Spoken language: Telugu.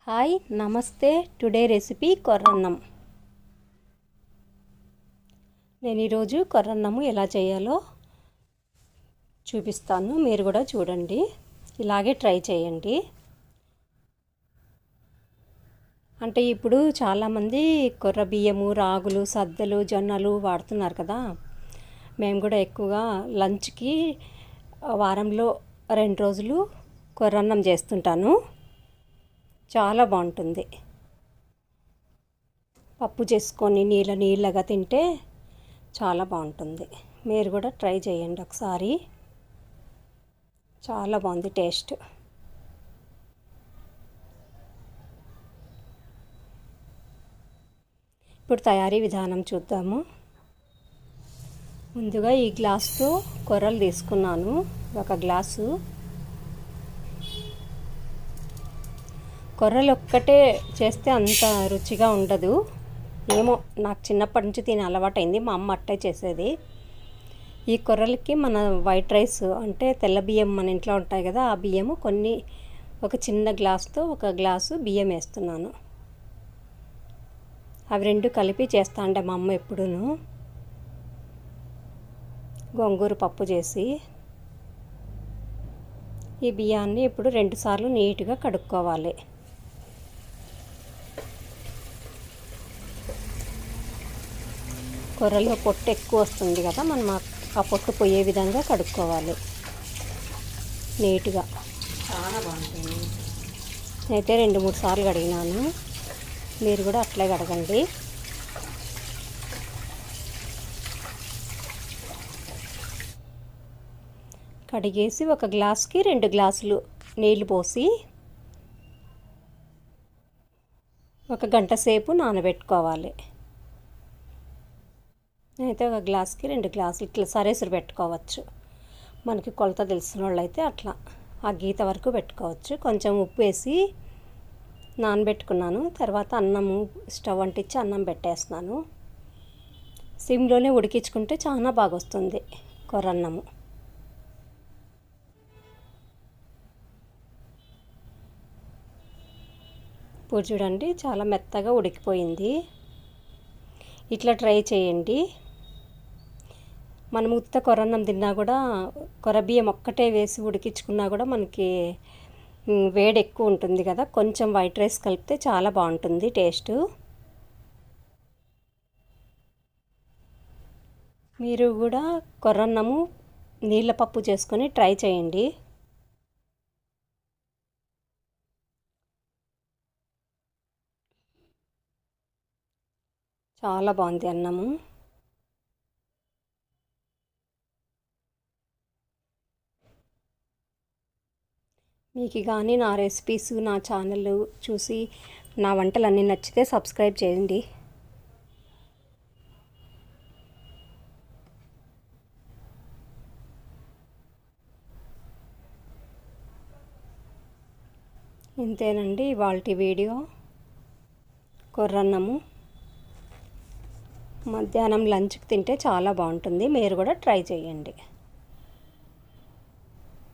హాయ్ నమస్తే. టుడే రెసిపీ కొర్రన్నం. నేను ఈరోజు కొర్రన్నము ఎలా చేయాలో చూపిస్తాను. మీరు కూడా చూడండి, ఇలాగే ట్రై చేయండి. అంటే ఇప్పుడు చాలామంది కొర్ర బియ్యము, రాగులు, సద్దలు, జొన్నలు వాడుతున్నారు కదా. మేము కూడా ఎక్కువగా లంచ్కి వారంలో 2 రోజులు కొర్రన్నం చేస్తుంటాను. చాలా బాగుంటుంది. పప్పు చేసుకొని నీళ్ళగా తింటే చాలా బాగుంటుంది. మీరు కూడా ట్రై చేయండి ఒకసారి. చాలా బాగుంది టేస్ట్. ఇప్పుడు తయారీ విధానం చూద్దాము. ముందుగా ఈ గ్లాస్తో కొర్రలు తీసుకున్నాను. 1 గ్లాసు. కొర్రలు ఒక్కటే చేస్తే అంత రుచిగా ఉండదు. ఏమో నాకు చిన్నప్పటి నుంచి తినే అలవాటైంది. మా అమ్మ అట్టే చేసేది. ఈ కొర్రలకి మన వైట్ రైస్ అంటే తెల్ల బియ్యం మన ఇంట్లో ఉంటాయి కదా, ఆ బియ్యము కొన్ని ఒక చిన్న గ్లాస్తో 1 గ్లాసు బియ్యం వేస్తున్నాను. అవి 2 కలిపి చేస్తా అంటే మా అమ్మ ఎప్పుడూను. గోంగూర పప్పు చేసి ఈ బియ్యాన్ని ఇప్పుడు 2 సార్లు నీట్గా కడుక్కోవాలి. కొర్రలో పొట్టు ఎక్కువ వస్తుంది కదా, మనం ఆ పొట్టు పోయే విధంగా కడుక్కోవాలి నీట్గా. చాలా బాగుంటుంది. అయితే 2-3 సార్లు కడిగినాను. మీరు కూడా అట్లే కడగండి. కడిగేసి 1 గ్లాస్కి 2 గ్లాసులు నీళ్లు పోసి 1 గంట సేపు నానబెట్టుకోవాలి. అయితే 1 గ్లాస్కి 2 గ్లాసులు ఇట్లా సరేసురు పెట్టుకోవచ్చు. మనకి కొలత తెలిసిన వాళ్ళు అయితే అట్లా ఆ గీత వరకు పెట్టుకోవచ్చు. కొంచెం ఉప్పు వేసి నానబెట్టుకున్నాను. తర్వాత అన్నము స్టవ్ అంటించి అన్నం పెట్టేస్తున్నాను. సిమ్లోనే ఉడికించుకుంటే చాలా బాగా వస్తుంది కొర్రన్నము. ఇప్పుడు చూడండి, చాలా మెత్తగా ఉడికిపోయింది. ఇట్లా ట్రై చేయండి. మనం ఉత్త కొర్రన్నం తిన్నా కూడా, కొర్రబియ్యం ఒక్కటే వేసి ఉడికించుకున్నా కూడా మనకి వేడి ఎక్కువ ఉంటుంది కదా, కొంచెం వైట్ రైస్ కలిపితే చాలా బాగుంటుంది టేస్టు. మీరు కూడా కొర్రన్నము నీళ్ళ పప్పు చేసుకొని ట్రై చేయండి. చాలా బాగుంది అన్నము. మీకు కానీ నా రెసిపీస్, నా ఛానల్ చూసి నా వంటలన్నీ నచ్చితే సబ్స్క్రైబ్ చేయండి. ఇంతేనండి ఇవాల్టి వీడియో. కొర్రన్నము మధ్యాహ్నం లంచ్కి తింటే చాలా బాగుంటుంది. మీరు కూడా ట్రై చేయండి.